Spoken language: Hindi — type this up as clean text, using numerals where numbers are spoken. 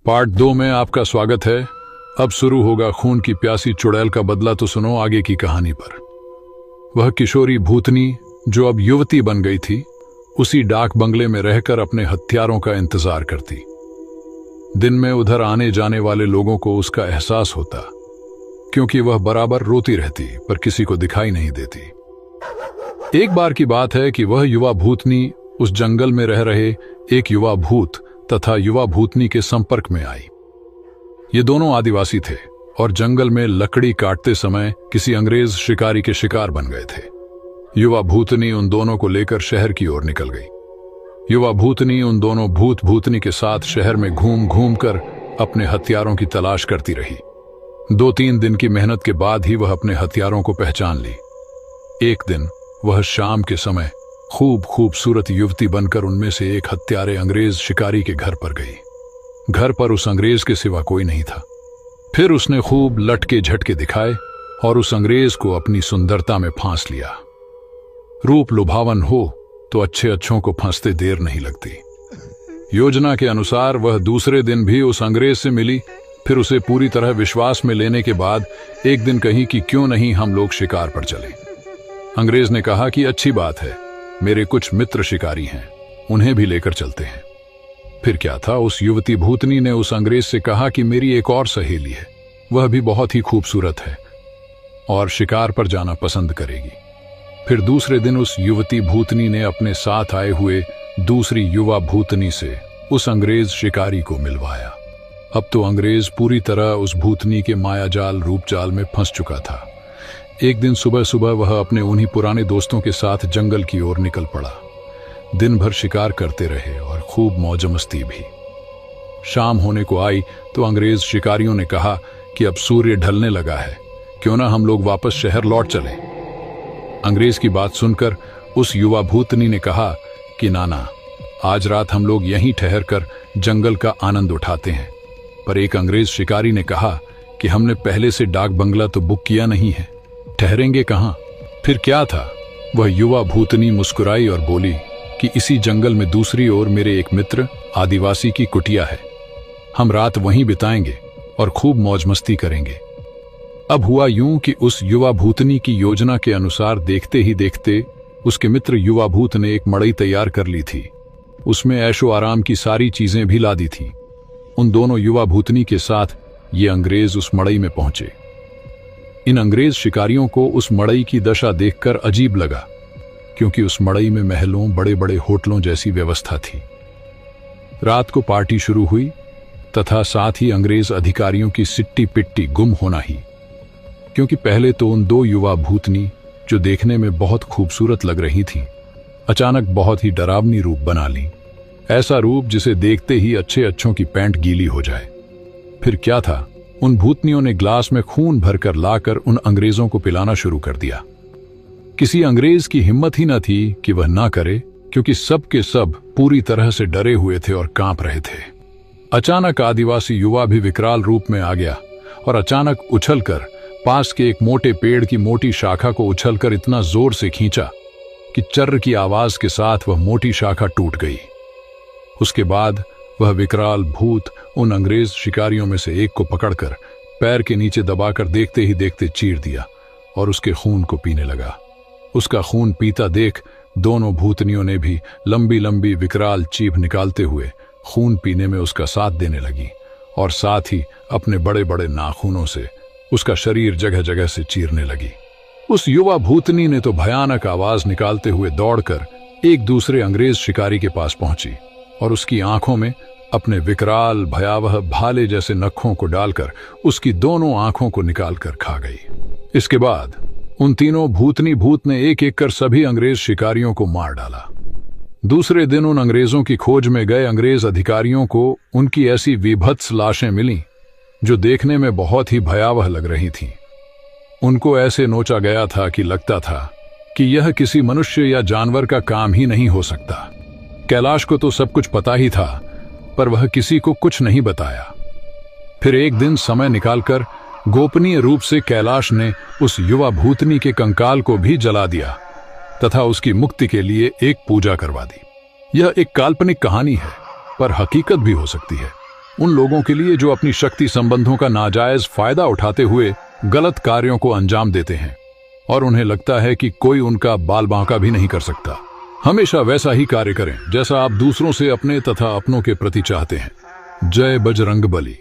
पार्ट 2 में आपका स्वागत है। अब शुरू होगा खून की प्यासी चुड़ैल का बदला। तो सुनो आगे की कहानी पर। वह किशोरी भूतनी जो अब युवती बन गई थी, उसी डाक बंगले में रहकर अपने हत्यारों का इंतजार करती। दिन में उधर आने जाने वाले लोगों को उसका एहसास होता, क्योंकि वह बराबर रोती रहती पर किसी को दिखाई नहीं देती। एक बार की बात है कि वह युवा भूतनी उस जंगल में रह रहे एक युवा भूत तथा युवा भूतनी के संपर्क में आई। ये दोनों आदिवासी थे और जंगल में लकड़ी काटते समय किसी अंग्रेज शिकारी के शिकार बन गए थे। युवा भूतनी उन दोनों को लेकर शहर की ओर निकल गई। युवा भूतनी उन दोनों भूत भूतनी के साथ शहर में घूम घूम कर अपने हथियारों की तलाश करती रही। 2-3 दिन की मेहनत के बाद ही वह अपने हथियारों को पहचान ली। एक दिन वह शाम के समय खूबसूरत युवती बनकर उनमें से एक हत्यारे अंग्रेज शिकारी के घर पर गई। घर पर उस अंग्रेज के सिवा कोई नहीं था। फिर उसने खूब लटके झटके दिखाए और उस अंग्रेज को अपनी सुंदरता में फांस लिया। रूप लुभावन हो तो अच्छे अच्छों को फांसते देर नहीं लगती। योजना के अनुसार वह दूसरे दिन भी उस अंग्रेज से मिली। फिर उसे पूरी तरह विश्वास में लेने के बाद एक दिन कही कि क्यों नहीं हम लोग शिकार पर चले। अंग्रेज ने कहा कि अच्छी बात है, मेरे कुछ मित्र शिकारी हैं, उन्हें भी लेकर चलते हैं। फिर क्या था, उस युवती भूतनी ने उस अंग्रेज से कहा कि मेरी एक और सहेली है, वह भी बहुत ही खूबसूरत है और शिकार पर जाना पसंद करेगी। फिर दूसरे दिन उस युवती भूतनी ने अपने साथ आए हुए दूसरी युवा भूतनी से उस अंग्रेज शिकारी को मिलवाया। अब तो अंग्रेज पूरी तरह उस भूतनी के मायाजाल रूपजाल में फंस चुका था। एक दिन सुबह सुबह वह अपने उन्हीं पुराने दोस्तों के साथ जंगल की ओर निकल पड़ा। दिन भर शिकार करते रहे और खूब मौज मस्ती भी। शाम होने को आई तो अंग्रेज शिकारियों ने कहा कि अब सूर्य ढलने लगा है, क्यों ना हम लोग वापस शहर लौट चले। अंग्रेज की बात सुनकर उस युवा भूतनी ने कहा कि नाना, आज रात हम लोग यहीं ठहर कर जंगल का आनंद उठाते हैं। पर एक अंग्रेज शिकारी ने कहा कि हमने पहले से डाक बंगला तो बुक किया नहीं है, ठहरेंगे कहां। फिर क्या था, वह युवा भूतनी मुस्कुराई और बोली कि इसी जंगल में दूसरी ओर मेरे एक मित्र आदिवासी की कुटिया है, हम रात वहीं बिताएंगे और खूब मौज मस्ती करेंगे। अब हुआ यूं कि उस युवा भूतनी की योजना के अनुसार देखते ही देखते उसके मित्र युवा भूत ने एक मड़ई तैयार कर ली थी। उसमें ऐशो आराम की सारी चीजें भी ला दी थी। उन दोनों युवा भूतनी के साथ ये अंग्रेज उस मड़ई में पहुंचे। इन अंग्रेज शिकारियों को उस मड़ई की दशा देखकर अजीब लगा, क्योंकि उस मड़ई में महलों, बड़े बड़े होटलों जैसी व्यवस्था थी। रात को पार्टी शुरू हुई तथा साथ ही अंग्रेज अधिकारियों की सिट्टी पिट्टी गुम होना ही। क्योंकि पहले तो उन 2 युवा भूतनी जो देखने में बहुत खूबसूरत लग रही थीं, अचानक बहुत ही डरावनी रूप बना ली। ऐसा रूप जिसे देखते ही अच्छे अच्छों की पैंट गीली हो जाए। फिर क्या था, उन भूतनियों ने ग्लास में खून भरकर लाकर उन अंग्रेजों को पिलाना शुरू कर दिया। किसी अंग्रेज की हिम्मत ही न थी कि वह ना करे, क्योंकि सब के सब पूरी तरह से डरे हुए थे और कांप रहे थे। अचानक आदिवासी युवा भी विकराल रूप में आ गया और अचानक उछलकर पास के एक मोटे पेड़ की मोटी शाखा को उछलकर इतना जोर से खींचा कि चर्र की आवाज के साथ वह मोटी शाखा टूट गई। उसके बाद वह विकराल भूत उन अंग्रेज शिकारियों में से एक को पकड़कर पैर के नीचे दबाकर देखते ही देखते चीर दिया और उसके खून को पीने लगा। उसका खून पीता देख दोनों भूतनियों ने भी लंबी लंबी विकराल चीख निकालते हुए खून पीने में उसका साथ देने लगी और साथ ही अपने बड़े बड़े नाखूनों से उसका शरीर जगह जगह से चीरने लगी। उस युवा भूतनी ने तो भयानक आवाज निकालते हुए दौड़कर एक दूसरे अंग्रेज शिकारी के पास पहुंची और उसकी आंखों में अपने विकराल भयावह भाले जैसे नखों को डालकर उसकी दोनों आंखों को निकालकर खा गई। इसके बाद उन तीनों भूतनी भूत ने एक एक कर सभी अंग्रेज शिकारियों को मार डाला। दूसरे दिन उन अंग्रेजों की खोज में गए अंग्रेज अधिकारियों को उनकी ऐसी विभत्स लाशें मिलीं जो देखने में बहुत ही भयावह लग रही थीं। उनको ऐसे नोचा गया था कि लगता था कि यह किसी मनुष्य या जानवर का काम ही नहीं हो सकता। कैलाश को तो सब कुछ पता ही था, पर वह किसी को कुछ नहीं बताया। फिर एक दिन समय निकालकर गोपनीय रूप से कैलाश ने उस युवा भूतनी के कंकाल को भी जला दिया तथा उसकी मुक्ति के लिए एक पूजा करवा दी। यह एक काल्पनिक कहानी है, पर हकीकत भी हो सकती है। उन लोगों के लिए जो अपनी शक्ति संबंधों का नाजायज फायदा उठाते हुए गलत कार्यों को अंजाम देते हैं और उन्हें लगता है कि कोई उनका बाल बांका भी नहीं कर सकता। हमेशा वैसा ही कार्य करें जैसा आप दूसरों से अपने तथा अपनों के प्रति चाहते हैं। जय बजरंगबली।